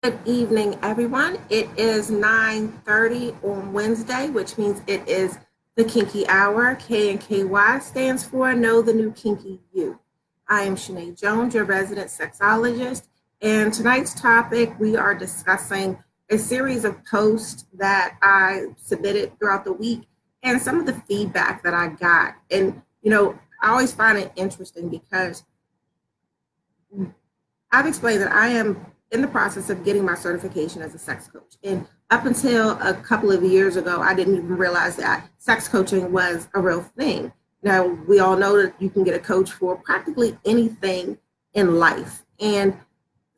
Good evening, everyone. It is 9:30 on Wednesday, which means it is the Kinky Hour. K and KY stands for Know the New Kinky You. I am Shanae Jones, your resident sexologist, and tonight's topic we are discussing a series of posts that I submitted throughout the week and some of the feedback that I got. And I always find it interesting because I've explained that I am in the process of getting my certification as a sex coach. And up until a couple of years ago, I didn't even realize that sex coaching was a real thing. Now, we all know that you can get a coach for practically anything in life. And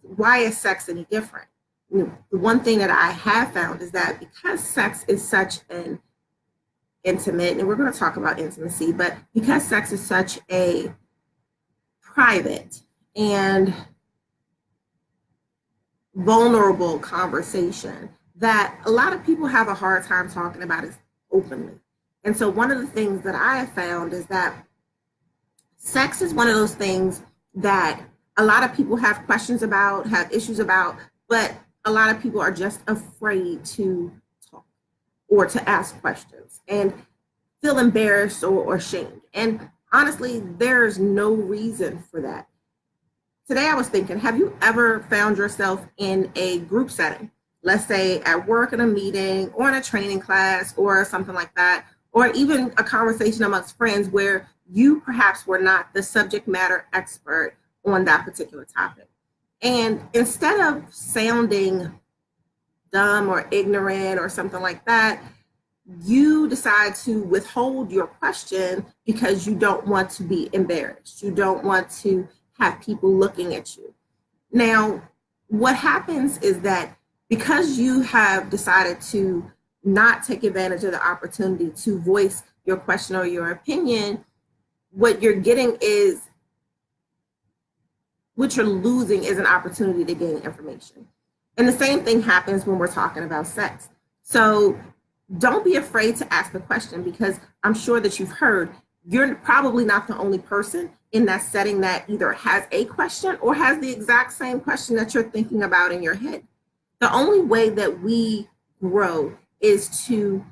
why is sex any different? The one thing that I have found is that because sex is such an intimate, and we're going to talk about intimacy, but because sex is such a private and vulnerable conversation that a lot of people have a hard time talking about it openly. And so one of the things that I have found is that sex is one of those things that a lot of people have questions about, have issues about, but a lot of people are just afraid to talk or to ask questions and feel embarrassed or ashamed. And honestly, there's no reason for that. Today I was thinking, have you ever found yourself in a group setting, let's say at work in a meeting or in a training class or something like that, or even a conversation amongst friends where you perhaps were not the subject matter expert on that particular topic? And instead of sounding dumb or ignorant or something like that, you decide to withhold your question because you don't want to be embarrassed. You don't want to have people looking at you. Now, what happens is that because you have decided to not take advantage of the opportunity to voice your question or your opinion, what you're getting is, what you're losing is an opportunity to gain information. And the same thing happens when we're talking about sex. So don't be afraid to ask the question, because I'm sure that you've heard you're probably not the only person in that setting that either has a question or has the exact same question that you're thinking about in your head. The only way that we grow is to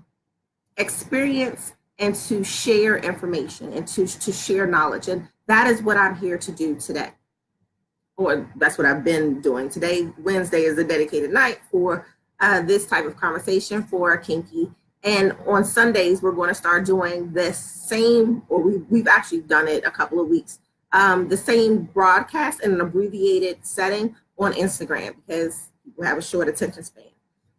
experience and to share information and to share knowledge. And that is what I'm here to do today. Or that's what I've been doing. Today, Wednesday, is a dedicated night for this type of conversation for Kinky. And on Sundays, we're going to start doing this same, or we've actually done it a couple of weeks, the same broadcast in an abbreviated setting on Instagram, because people have a short attention span.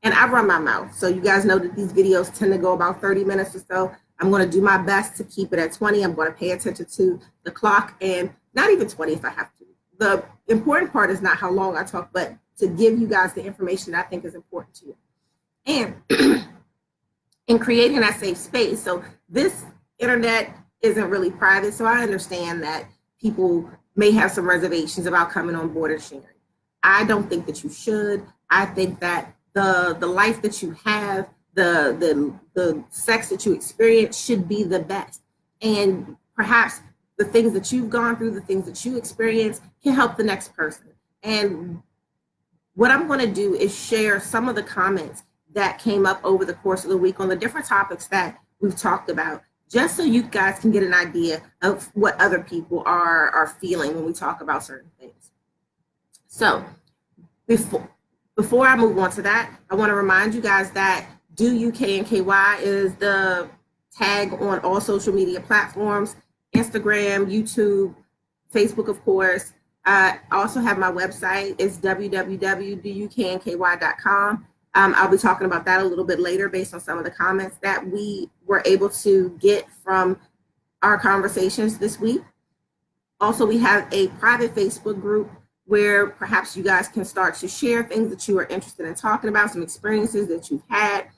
And I run my mouth. So you guys know that these videos tend to go about 30 minutes or so. I'm going to do my best to keep it at 20. I'm going to pay attention to the clock, and not even 20 if I have to. The important part is not how long I talk, but to give you guys the information that I think is important to you. And in creating that safe space. So this internet isn't really private. So I understand that people may have some reservations about coming on board and sharing. I don't think that you should. I think that the life that you have, the sex that you experience should be the best. And perhaps the things that you've gone through, the things that you experience can help the next person. And what I'm going to do is share some of the comments that came up over the course of the week on the different topics that we've talked about, just so you guys can get an idea of what other people are feeling when we talk about certain things. So before I move on to that, I want to remind you guys that Do UK and KY is the tag on all social media platforms, Instagram, YouTube, Facebook, of course. I also have my website. It's www.doukandky.com. I'll be talking about that a little bit later based on some of the comments that we were able to get from our conversations this week. Also, we have a private Facebook group where perhaps you guys can start to share things that you are interested in talking about, some experiences that you've had,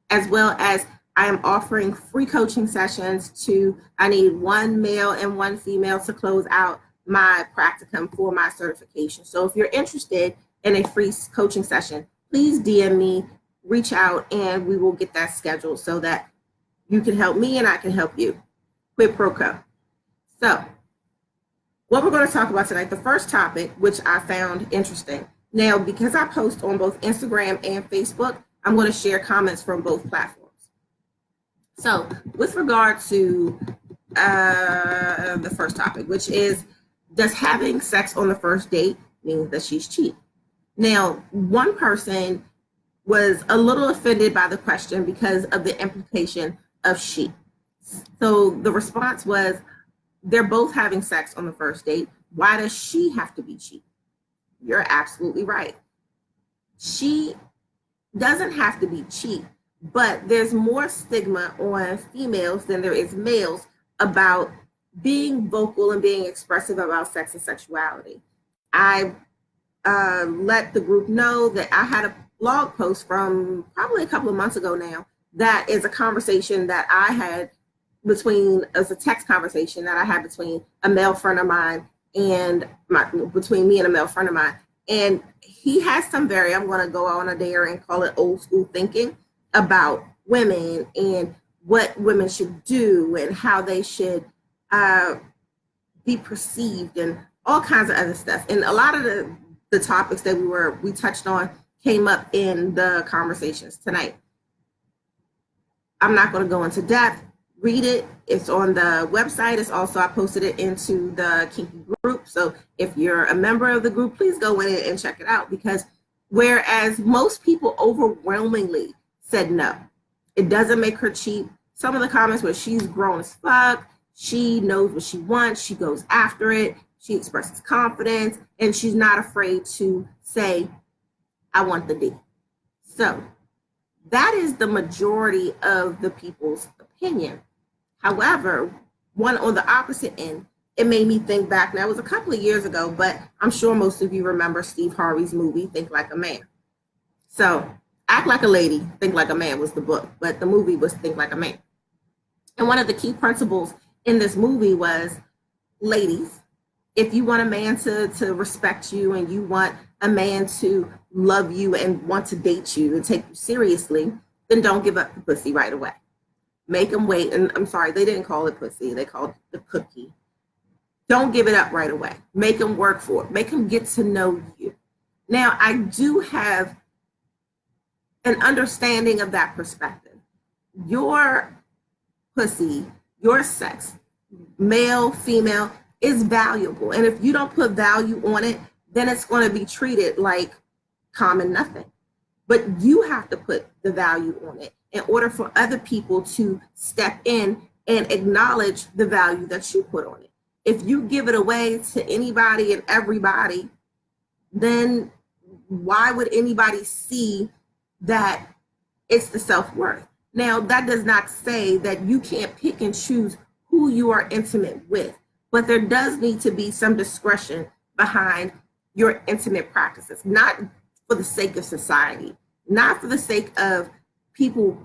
as well as I am offering free coaching sessions I need one male and one female to close out my practicum for my certification. So if you're interested in a free coaching session, please DM me, reach out, and we will get that scheduled so that you can help me and I can help you. Quid pro quo. So what we're going to talk about tonight, the first topic, which I found interesting, Now, because I post on both Instagram and Facebook, I'm going to share comments from both platforms. So with regard to the first topic, which is, does having sex on the first date mean that she's cheating? Now, one person was a little offended by the question because of the implication of she. So the response was, they're both having sex on the first date. Why does she have to be cheating? You're absolutely right. She doesn't have to be cheap, but there's more stigma on females than there is males about being vocal and being expressive about sex and sexuality. I let the group know that I had a blog post from probably a couple of months ago now that is a conversation that I had as a text conversation that I had between a male friend of mine and between me and a male friend of mine. And he has some I'm going to go on a dare and call it old school thinking about women and what women should do and how they should be perceived and all kinds of other stuff. And a lot of the topics that we touched on came up in the conversations tonight. I'm not going to go into depth. Read it. It's on the website. It's also, I posted it into the Kinky group. So if you're a member of the group, please go in and check it out, because whereas most people overwhelmingly said no, it doesn't make her cheap. Some of the comments were, she's grown as fuck. She knows what she wants. She goes after it. She expresses confidence, and she's not afraid to say, I want the D. So that is the majority of the people's opinion. However, one on the opposite end, it made me think back. Now, it was a couple of years ago, but I'm sure most of you remember Steve Harvey's movie, Think Like a Man. So Act Like a Lady, Think Like a Man was the book, but the movie was Think Like a Man. And one of the key principles in this movie was, ladies, if you want a man to respect you and you want a man to love you and want to date you and take you seriously, then don't give up the pussy right away. Make him wait. And I'm sorry, they didn't call it pussy. They called it the cookie. Don't give it up right away. Make him work for it. Make him get to know you. Now, I do have an understanding of that perspective. Your pussy, your sex, male, female, is valuable. And if you don't put value on it, then it's going to be treated like common nothing. But you have to put the value on it in order for other people to step in and acknowledge the value that you put on it. If you give it away to anybody and everybody, then why would anybody see that it's the self-worth? Now, that does not say that you can't pick and choose who you are intimate with, but there does need to be some discretion behind your intimate practices, not for the sake of society, not for the sake of people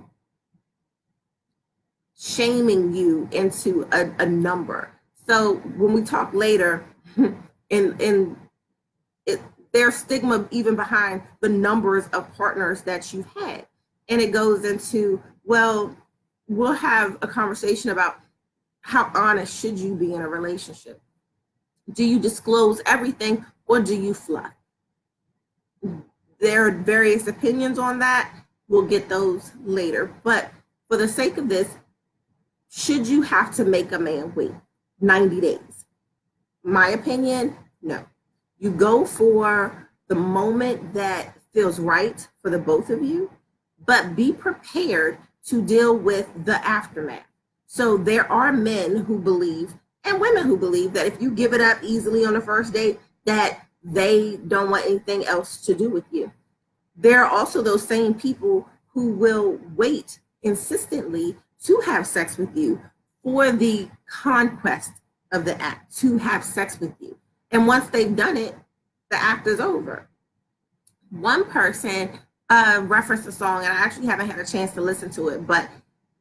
shaming you into a number. So when we talk later, there's stigma even behind the numbers of partners that you've had. And it goes into, well, we'll have a conversation about how honest should you be in a relationship? Do you disclose everything or do you fluff? There are various opinions on that. We'll get those later. But for the sake of this, should you have to make a man wait 90 days? My opinion, no. You go for the moment that feels right for the both of you, but be prepared to deal with the aftermath. So there are men who believe and women who believe that if you give it up easily on the first date, that they don't want anything else to do with you. There are also those same people who will wait insistently to have sex with you for the conquest of the act, to have sex with you. And once they've done it, the act is over. One person referenced a song, and I actually haven't had a chance to listen to it, but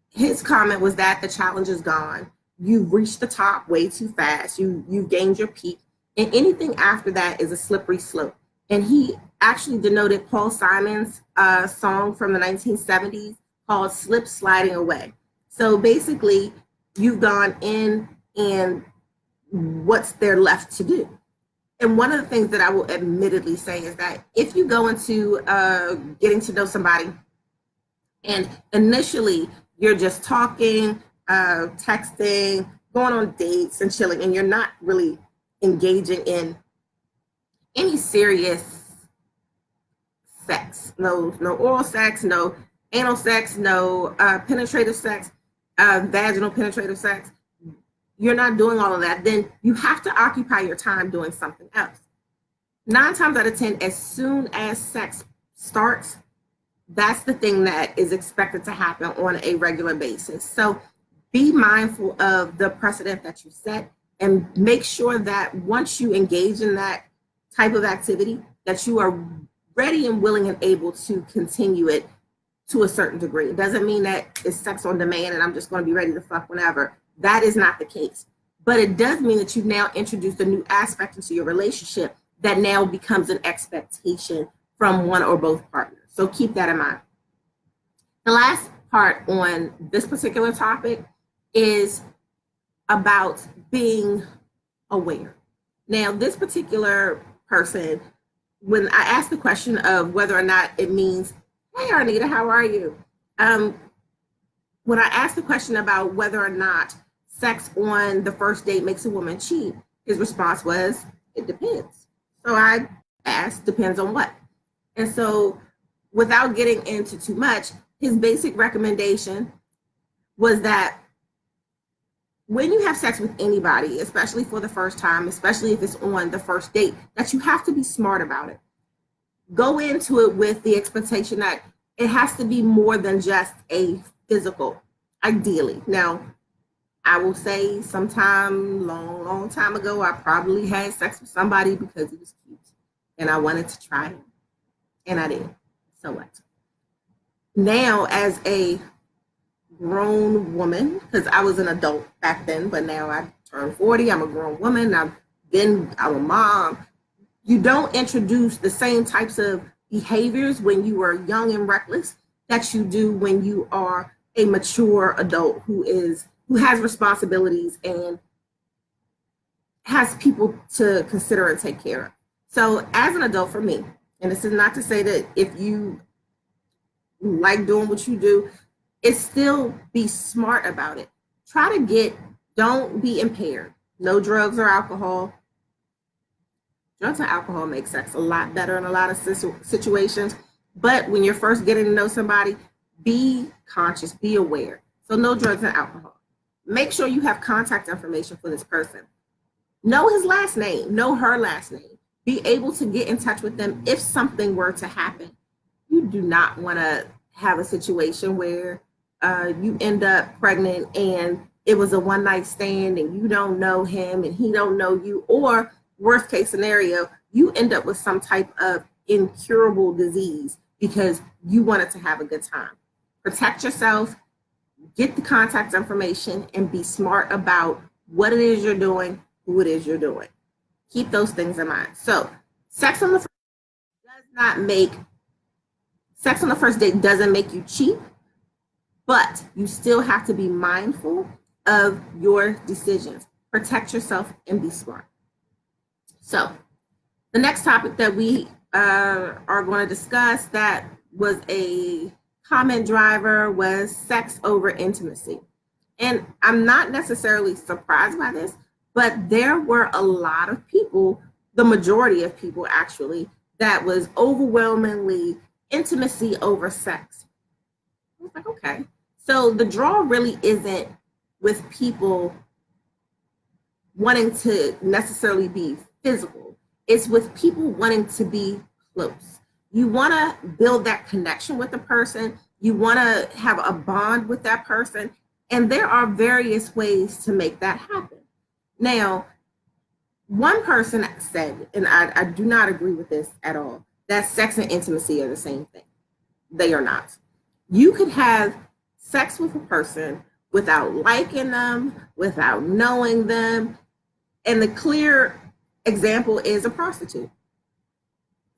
his comment was that the challenge is gone. You've reached the top way too fast. You've gained your peak, and anything after that is a slippery slope. And he actually denoted Paul Simon's song from the 1970s called Slip Sliding Away. So basically, you've gone in, and what's there left to do? And one of the things that I will admittedly say is that if you go into getting to know somebody and initially you're just talking, texting, going on dates and chilling, and you're not really engaging in any serious sex, no oral sex, no anal sex, no penetrative sex, vaginal penetrative sex, you're not doing all of that, then you have to occupy your time doing something else. 9 times out of 10, as soon as sex starts, that's the thing that is expected to happen on a regular basis. So be mindful of the precedent that you set and make sure that once you engage in that type of activity, that you are ready and willing and able to continue it to a certain degree. It doesn't mean that it's sex on demand and I'm just going to be ready to fuck whenever. That is not the case. But it does mean that you've now introduced a new aspect into your relationship that now becomes an expectation from one or both partners. So keep that in mind. The last part on this particular topic is about being aware. Now, this particular person, when I asked the question of whether or not it means, hey, Arnita, how are you? When I asked the question about whether or not sex on the first date makes a woman cheat, his response was, it depends. So I asked, depends on what? And so without getting into too much, his basic recommendation was that when you have sex with anybody, especially for the first time, especially if it's on the first date, that you have to be smart about it. Go into it with the expectation that it has to be more than just a physical, ideally. Now, I will say sometime long time ago, I probably had sex with somebody because he was cute and I wanted to try him. And I did. So what? Now, as a grown woman, because I was an adult back then, but now I turned 40, I'm a grown woman, I'm a mom. You don't introduce the same types of behaviors when you are young and reckless that you do when you are a mature adult who has responsibilities and has people to consider and take care of. So as an adult, for me, and this is not to say that if you like doing what you do, it's still be smart about it. Don't be impaired. No drugs or alcohol. Drugs and alcohol make sex a lot better in a lot of situations. But when you're first getting to know somebody, be conscious, be aware. So no drugs and alcohol. Make sure you have contact information for this person. Know his last name, know her last name. Be able to get in touch with them if something were to happen. You do not want to have a situation where you end up pregnant and it was a one-night stand and you don't know him and he don't know you, or worst case scenario, you end up with some type of incurable disease because you wanted to have a good time. Protect yourself, get the contact information, and be smart about what it is you're doing, who it is you're doing. Keep those things in mind. So sex on the first date doesn't make you cheat, but you still have to be mindful of your decisions. Protect yourself and be smart. So the next topic that we are going to discuss that was a comment driver was sex over intimacy. And I'm not necessarily surprised by this, but there were a lot of people, the majority of people actually, that was overwhelmingly intimacy over sex. I was like, okay. So the draw really isn't with people wanting to necessarily be physical. It's with people wanting to be close. You want to build that connection with the person. You want to have a bond with that person. And there are various ways to make that happen. Now, one person said, and I do not agree with this at all, that sex and intimacy are the same thing. They are not. You could have sex with a person without liking them, without knowing them. And the clear example is a prostitute.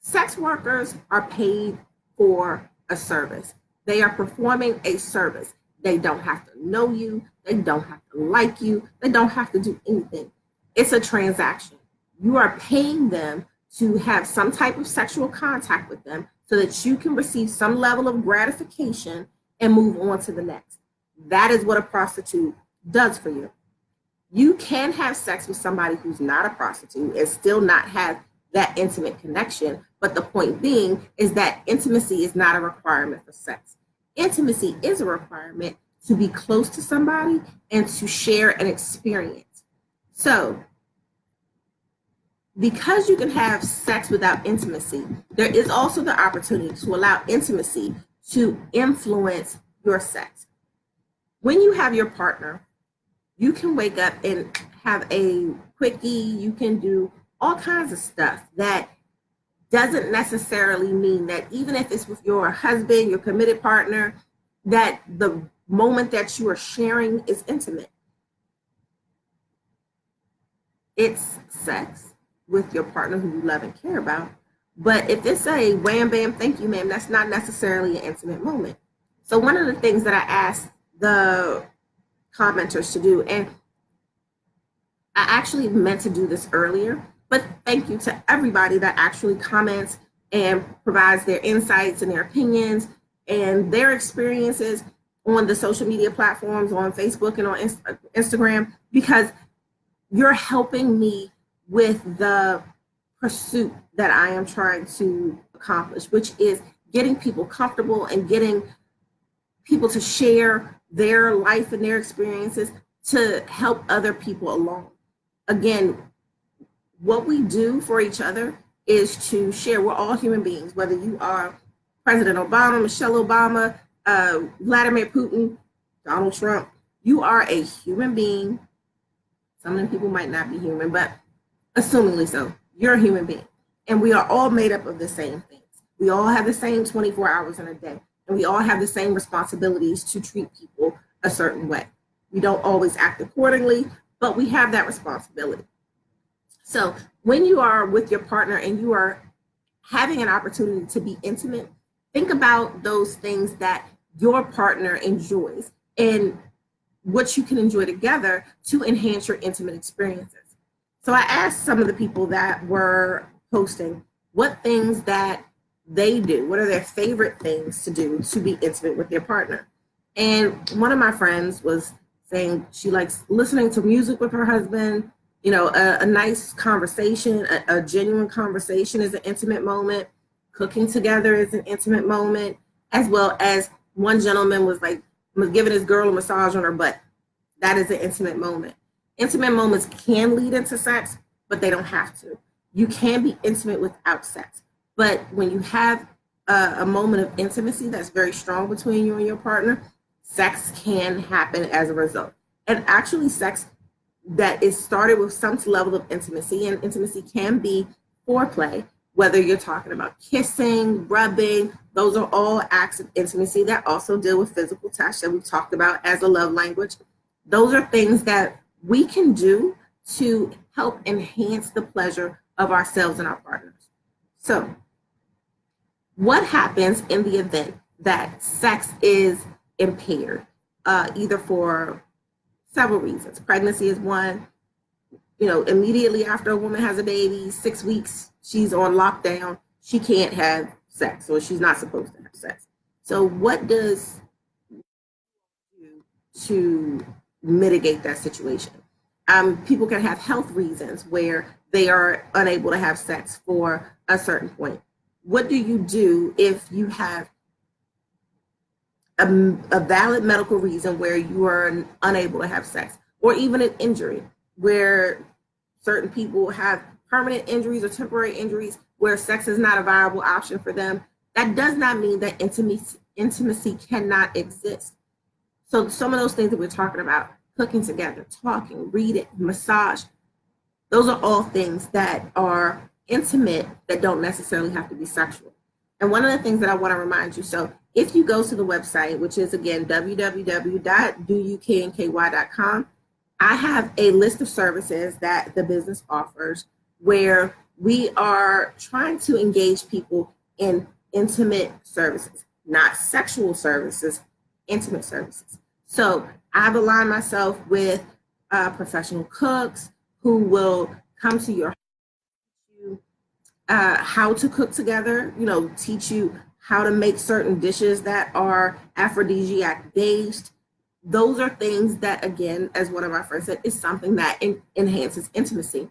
Sex workers are paid for a service. They are performing a service. They don't have to know you. They don't have to like you. They don't have to do anything. It's a transaction. You are paying them to have some type of sexual contact with them so that you can receive some level of gratification and move on to the next. That is what a prostitute does for you. You can have sex with somebody who's not a prostitute and still not have that intimate connection. But the point being is that intimacy is not a requirement for sex. Intimacy is a requirement to be close to somebody and to share an experience. So, because you can have sex without intimacy, there is also the opportunity to allow intimacy to influence your sex. When you have your partner, you can wake up and have a quickie, you can do all kinds of stuff that doesn't necessarily mean that even if it's with your husband, your committed partner, that the moment that you are sharing is intimate. It's sex with your partner who you love and care about. But if it's a wham, bam, thank you, ma'am, that's not necessarily an intimate moment. So one of the things that I asked the commenters to do, and I actually meant to do this earlier, but thank you to everybody that actually comments and provides their insights and their opinions and their experiences on the social media platforms, on Facebook and on Instagram, because you're helping me with the pursuit that I am trying to accomplish, which is getting people comfortable and getting people to share their life and their experiences to help other people along. Again, what we do for each other is to share. We're all human beings, whether you are President Obama, Michelle Obama, Vladimir Putin, Donald Trump. You are a human being. Some of them people might not be human, but assumingly so, you're a human being. And we are all made up of the same things. We all have the same 24 hours in a day. And we all have the same responsibilities to treat people a certain way. We don't always act accordingly, but we have that responsibility. So when you are with your partner and you are having an opportunity to be intimate, think about those things that your partner enjoys and what you can enjoy together to enhance your intimate experiences. So I asked some of the people that were posting what things that they do, what are their favorite things to do to be intimate with their partner. And one of my friends was saying she likes listening to music with her husband. You know, a nice conversation, a genuine conversation is an intimate moment. Cooking together is an intimate moment, as well as one gentleman was like giving his girl a massage on her butt. That is an intimate moment. Intimate moments can lead into sex, but they don't have to. You can be intimate without sex. But when you have a moment of intimacy that's very strong between you and your partner, sex can happen as a result. And actually, sex that is started with some level of intimacy, and intimacy can be foreplay, whether you're talking about kissing, rubbing, those are all acts of intimacy that also deal with physical touch that we've talked about as a love language. Those are things that we can do to help enhance the pleasure of ourselves and our partners. So, what happens in the event that sex is impaired, either for several reasons? Pregnancy is one. You know, immediately after a woman has a baby, 6 weeks, she's on lockdown. She can't have sex, or she's not supposed to have sex. So what does do to mitigate that situation? People can have health reasons where they are unable to have sex for a certain point. What do you do if you have a valid medical reason where you are unable to have sex, or even an injury where certain people have permanent injuries or temporary injuries where sex is not a viable option for them? That does not mean that intimacy cannot exist. So some of those things that we're talking about, cooking together, talking, reading, massage, those are all things that are intimate that don't necessarily have to be sexual. And one of the things that I want to remind you, so if you go to the website, which is again www.doyouknky.com, I have a list of services that the business offers where we are trying to engage people in intimate services, not sexual services, intimate services. So I've aligned myself with professional cooks who will come to your how to cook together, teach you how to make certain dishes that are aphrodisiac based. Those are things that, again, as one of our friends said, is something that enhances intimacy.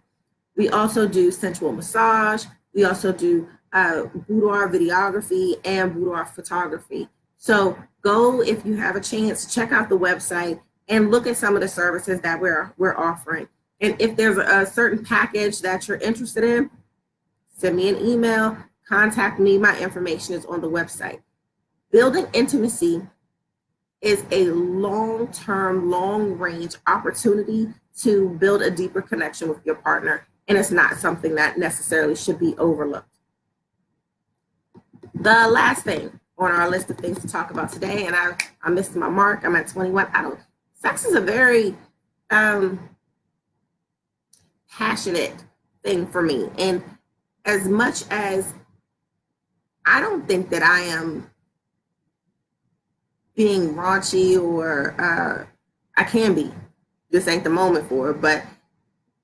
We also do sensual massage. We also do boudoir videography and boudoir photography. So go, if you have a chance, check out the website and look at some of the services that we're offering. And if there's a certain package that you're interested in, send me an email, contact me. My information is on the website. Building intimacy is a long-term, long-range opportunity to build a deeper connection with your partner, and it's not something that necessarily should be overlooked. The last thing on our list of things to talk about today, and I missed my mark, I'm at 21. Sex is a very passionate thing for me. And as much as I don't think that I am being raunchy or I can be, this ain't the moment for it, but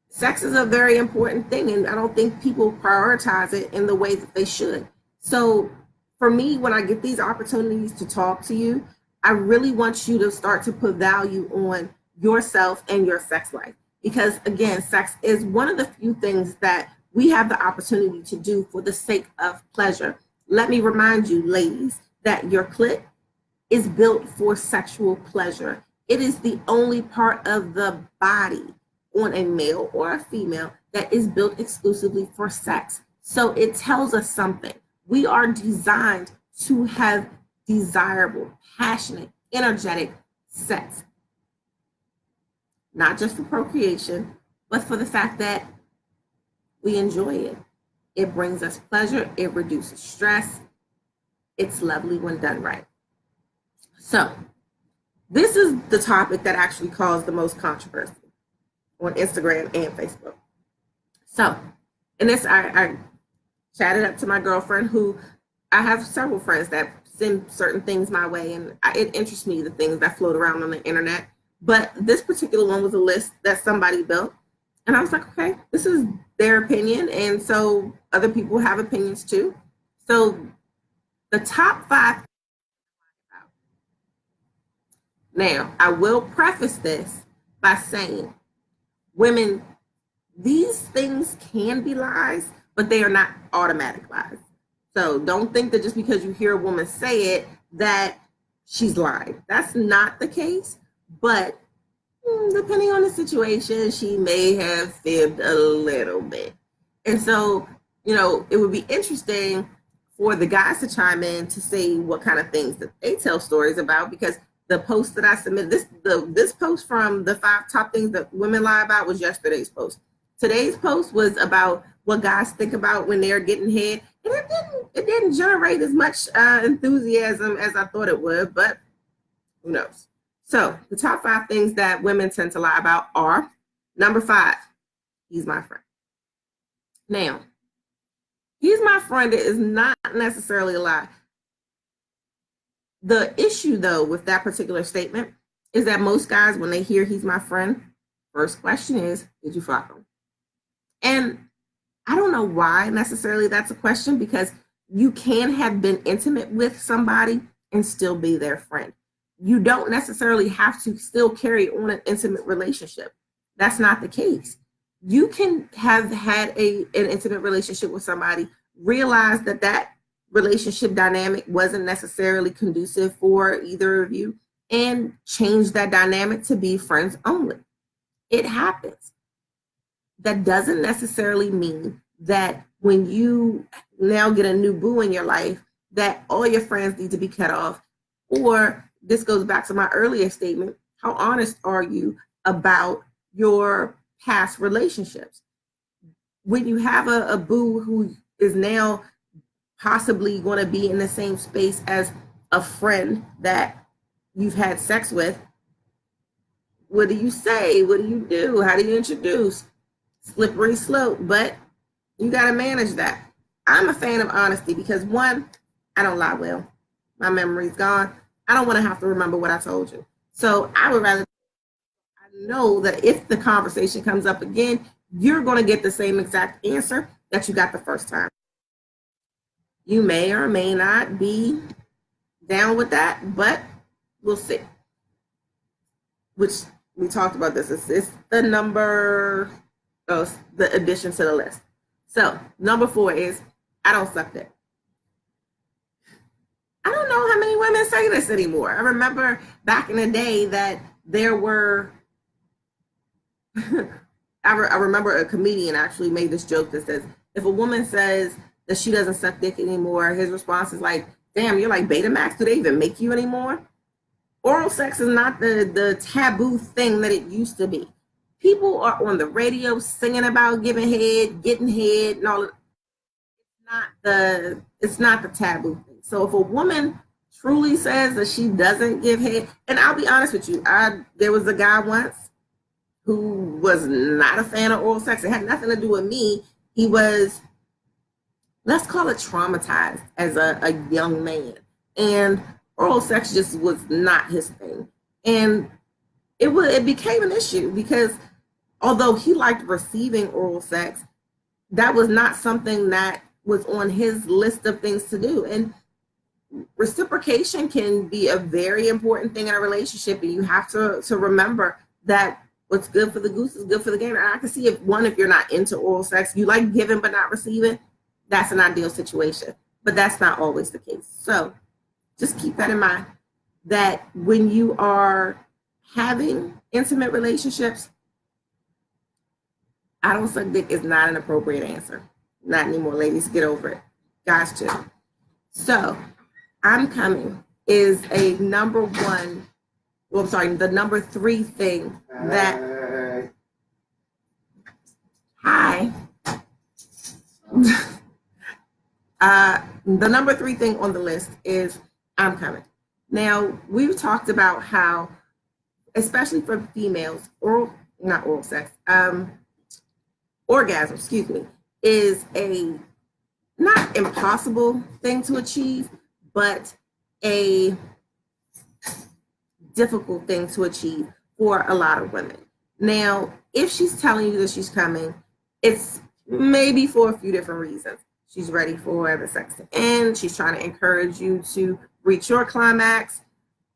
sex is a very important thing, and I don't think people prioritize it in the way that they should. So for me, when I get these opportunities to talk to you, I really want you to start to put value on yourself and your sex life. Because again, sex is one of the few things that we have the opportunity to do for the sake of pleasure. Let me remind you, ladies, that your clit is built for sexual pleasure. It is the only part of the body on a male or a female that is built exclusively for sex. So it tells us something. We are designed to have desirable, passionate, energetic sex. Not just for procreation, but for the fact that we enjoy it. It brings us pleasure. It reduces stress. It's lovely when done right. So this is the topic that actually caused the most controversy on Instagram and Facebook. So in this, I chatted up to my girlfriend, who I have several friends that send certain things my way, and it interests me, the things that float around on the internet. But this particular one was a list that somebody built. And I was like, okay, this is their opinion. And so other people have opinions too. So the top 5. Now, I will preface this by saying, women, these things can be lies, but they are not automatic lies. So don't think that just because you hear a woman say it, that she's lying. That's not the case. But depending on the situation, she may have fibbed a little bit. And so, it would be interesting for the guys to chime in to say what kind of things that they tell stories about, because the post that I submitted, this post from the 5 top things that women lie about was yesterday's post. Today's post was about what guys think about when they're getting head. And it didn't generate as much enthusiasm as I thought it would, but who knows? So the top 5 things that women tend to lie about are: number 5, he's my friend. Now, he's my friend is not necessarily a lie. The issue, though, with that particular statement is that most guys, when they hear he's my friend, first question is, did you fuck him? And I don't know why necessarily that's a question, because you can have been intimate with somebody and still be their friend. You don't necessarily have to still carry on an intimate relationship. That's not the case. You can have had an intimate relationship with somebody, realize that relationship dynamic wasn't necessarily conducive for either of you, and change that dynamic to be friends only. It happens. That doesn't necessarily mean that when you now get a new boo in your life, that all your friends need to be cut off. Or this goes back to my earlier statement, how honest are you about your past relationships? When you have a boo who is now possibly going to be in the same space as a friend that you've had sex with, what do you say? What do you do? How do you introduce? Slippery slope, but you got to manage that. I'm a fan of honesty because, one, I don't lie well. My memory's gone. I don't want to have to remember what I told you. So I would rather know that if the conversation comes up again, you're going to get the same exact answer that you got the first time. You may or may not be down with that, but we'll see. Which we talked about this. It's the number, the addition to the list. So number 4 is I don't suck dick. I don't know how many women say this anymore. I remember back in the day that there were, I remember a comedian actually made this joke that says, if a woman says that she doesn't suck dick anymore, his response is like, damn, you're like Betamax. Do they even make you anymore? Oral sex is not the taboo thing that it used to be. People are on the radio singing about giving head, getting head, and all of it's not the taboo thing. So if a woman truly says that she doesn't give head, and I'll be honest with you, there was a guy once who was not a fan of oral sex. It had nothing to do with me. He was, let's call it, traumatized as a young man. And oral sex just was not his thing. And it became an issue because although he liked receiving oral sex, that was not something that was on his list of things to do. And reciprocation can be a very important thing in a relationship. And you have to remember that what's good for the goose is good for the gander. And I can see if you're not into oral sex, you like giving but not receiving, that's an ideal situation. But that's not always the case. So just keep that in mind, that when you are having intimate relationships, I don't suck dick is not an appropriate answer. Not anymore, ladies, get over it. Guys too. So I'm coming is a number 1, well, I'm sorry, the number 3 thing that, hi. The number 3 thing on the list is I'm coming. Now, we've talked about how, especially for females, orgasm, excuse me, is a not impossible thing to achieve, but a difficult thing to achieve for a lot of women. Now, if she's telling you that she's coming, it's maybe for a few different reasons. She's ready for the sex to end. She's trying to encourage you to reach your climax.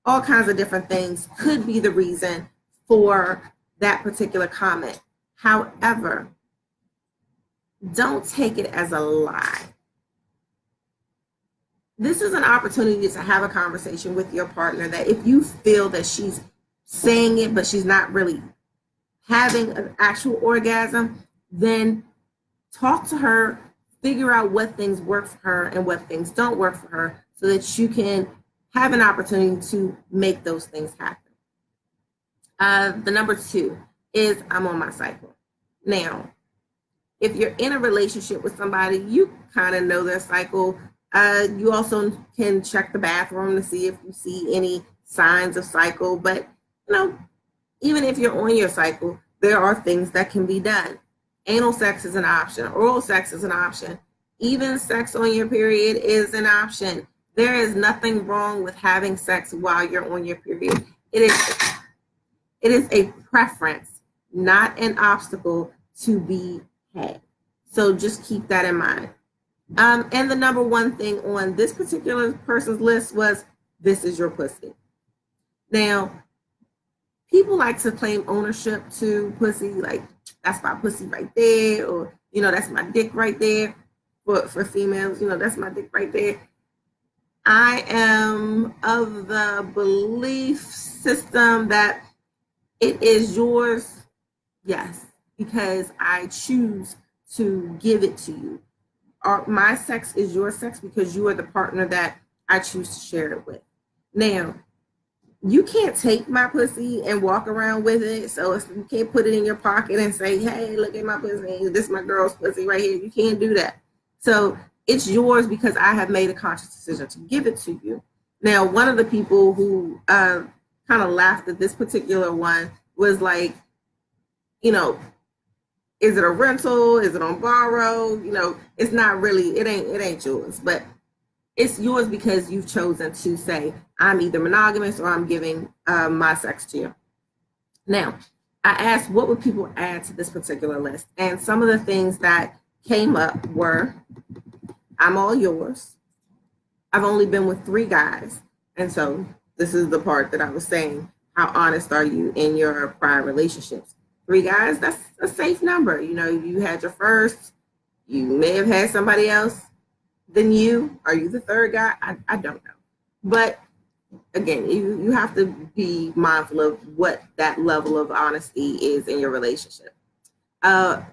All kinds of different things could be the reason for that particular comment. However, don't take it as a lie. This is an opportunity to have a conversation with your partner that if you feel that she's saying it, but she's not really having an actual orgasm, then talk to her, figure out what things work for her and what things don't work for her so that you can have an opportunity to make those things happen. The number 2 is I'm on my cycle. Now, if you're in a relationship with somebody, you kind of know their cycle. You also can check the bathroom to see if you see any signs of cycle. But, even if you're on your cycle, there are things that can be done. Anal sex is an option. Oral sex is an option. Even sex on your period is an option. There is nothing wrong with having sex while you're on your period. It is a preference, not an obstacle to be had. So just keep that in mind. And the number 1 thing on this particular person's list was, this is your pussy. Now, people like to claim ownership to pussy, like, that's my pussy right there, or, that's my dick right there. For females, that's my dick right there. I am of the belief system that it is yours, yes, because I choose to give it to you. My sex is your sex because you are the partner that I choose to share it with. Now, you can't take my pussy and walk around with it. So you can't put it in your pocket and say, hey, look at my pussy. This is my girl's pussy right here. You can't do that. So it's yours because I have made a conscious decision to give it to you. Now, one of the people who kind of laughed at this particular one was like, is it a rental? Is it on borrow? It's not really, it ain't yours, but it's yours because you've chosen to say, I'm either monogamous or I'm giving my sex to you. Now, I asked, what would people add to this particular list? And some of the things that came up were I'm all yours. I've only been with 3 guys. And so this is the part that I was saying. How honest are you in your prior relationships? 3 guys, that's a safe number. You know, you had your first, you may have had somebody else than you. Are you the 3rd guy? I don't know. But again, you have to be mindful of what that level of honesty is in your relationship. The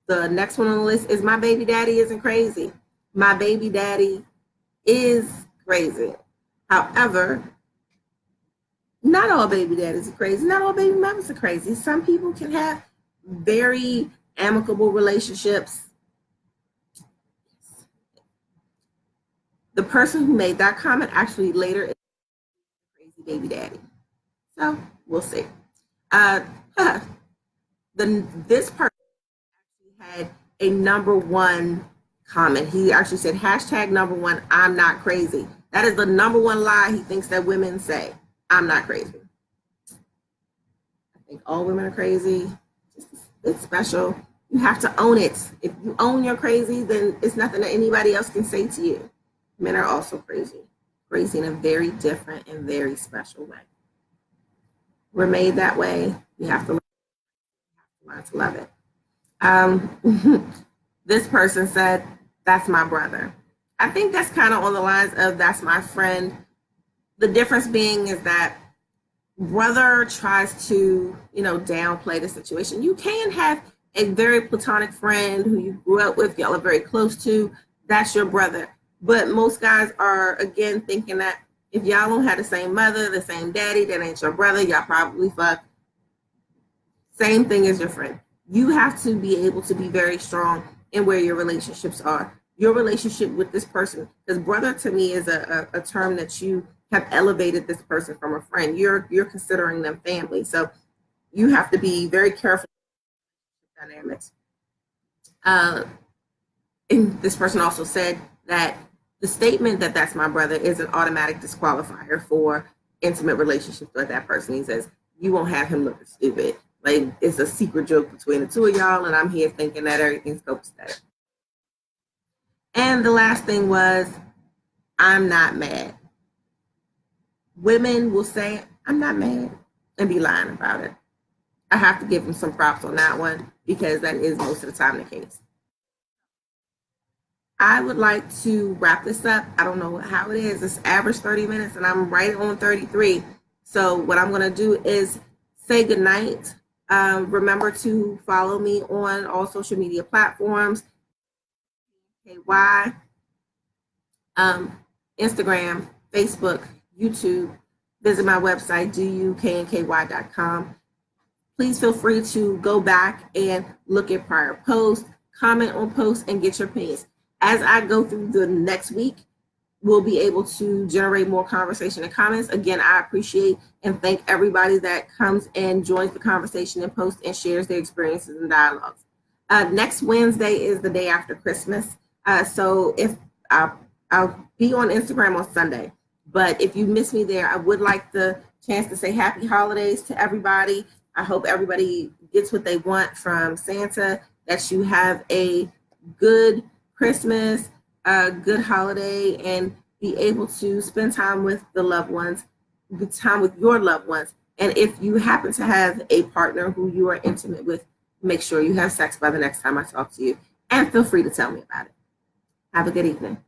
next one on the list is my baby daddy isn't crazy. My baby daddy is crazy. However, not all baby daddies are crazy. Not all baby mamas are crazy. Some people can have very amicable relationships. The person who made that comment actually later is a crazy baby daddy. So we'll see. This person actually had a #1 comment. He actually said #1, I'm not crazy. That is the #1 lie he thinks that women say. I'm not crazy. I think all women are crazy. It's special. You have to own it. If you own you're crazy, then it's nothing that anybody else can say to you. Men are also crazy. Crazy in a very different and very special way. We're made that way. You have to learn to love it. This person said, that's my brother. I think that's kind of on the lines of that's my friend. The difference being is that brother tries to, downplay the situation. You can have a very platonic friend who you grew up with, y'all are very close to, that's your brother. But most guys are, again, thinking that if y'all don't have the same mother, the same daddy, that ain't your brother, y'all probably fuck. Same thing as your friend. You have to be able to be very strong in where your relationships are. Your relationship with this person, because brother to me is a term that you have elevated this person from a friend. You're considering them family. So you have to be very careful with dynamics. And this person also said that the statement that that's my brother is an automatic disqualifier for intimate relationships with that person. He says, you won't have him looking stupid. Like it's a secret joke between the 2 of y'all, and I'm here thinking that everything's copacetic. And the last thing was, I'm not mad. Women will say, I'm not mad, and be lying about it. I have to give them some props on that one because that is most of the time the case. I would like to wrap this up. I don't know how it is. It's average 30 minutes and I'm right on 33. So what I'm going to do is say goodnight. Remember to follow me on all social media platforms. KY, Instagram, Facebook, YouTube. Visit my website, duknky.com. Please feel free to go back and look at prior posts, comment on posts, and get your opinions. As I go through the next week, we'll be able to generate more conversation and comments. Again, I appreciate and thank everybody that comes and joins the conversation and posts and shares their experiences and dialogues. Next Wednesday is the day after Christmas. So if I'll be on Instagram on Sunday, but if you miss me there, I would like the chance to say happy holidays to everybody. I hope everybody gets what they want from Santa, that you have a good Christmas, a good holiday, and be able to spend time with the loved ones, good time with your loved ones. And if you happen to have a partner who you are intimate with, make sure you have sex by the next time I talk to you. And feel free to tell me about it. Have a good evening.